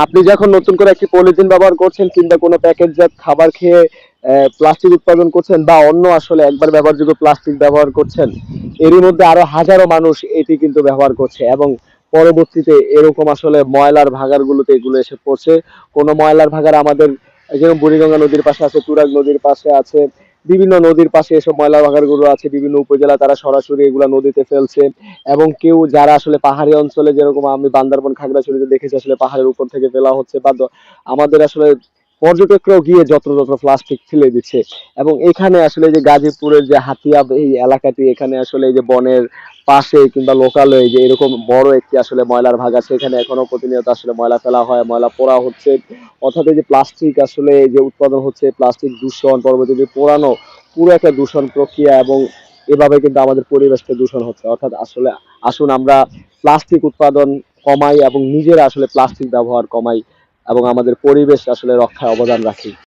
আপনি যখন নতুন করে একটি পলিথিন ব্যবহার করছেন কিংবা কোনো প্যাকেটজাত খাবার খেয়ে প্লাস্টিক উৎপাদন করছেন বা অন্য আসলে একবার ব্যবহারযোগ্য প্লাস্টিক ব্যবহার করছেন, এরই মধ্যে আরো হাজারো মানুষ এটি কিন্তু ব্যবহার করছে এবং পরবর্তীতে এরকম আসলে ময়লার ভাগাড়গুলোতে এগুলো এসে পড়ছে। কোনো ময়লার ভাগাড় আমাদের যেমন বুড়িগঙ্গা নদীর পাশে আছে, তুরাগ নদীর পাশে আছে, বিভিন্ন নদীর পাশে এসব ময়লা ভাগাড়গুলো আছে, বিভিন্ন উপজেলা তারা সরাসরি এগুলা নদীতে ফেলছে। এবং কেউ যারা আসলে পাহাড়ি অঞ্চলে, যেরকম আমি বান্দরবন খাগড়াছড়িতে দেখেছি আসলে পাহাড়ের উপর থেকে ফেলা হচ্ছে বা আমাদের আসলে পর্যটকরাও গিয়ে যত্র প্লাস্টিক ফেলে দিচ্ছে। এবং এখানে আসলে যে গাজীপুরের যে হাতিয়া এই এলাকাটি, এখানে আসলে এই যে বনের পাশে কিংবা লোকালয়ে যে এরকম বড় একটি আসলে ময়লার ভাগ আছে, এখানে এখনো প্রতিনিয়ত আসলে ময়লা ফেলা হয়, ময়লা পোড়া হচ্ছে। অর্থাৎ এই যে প্লাস্টিক আসলে যে উৎপাদন হচ্ছে, প্লাস্টিক দূষণ পরবর্তীতে পোড়ানো, পুরো একটা দূষণ প্রক্রিয়া। এবং এভাবে কিন্তু আমাদের পরিবেশটা দূষণ হচ্ছে। অর্থাৎ আসলে আসুন আমরা প্লাস্টিক উৎপাদন কমাই এবং নিজেরা আসলে প্লাস্টিক ব্যবহার কমাই এবং আমাদের পরিবেশ আসলে রক্ষায় অবদান রাখি।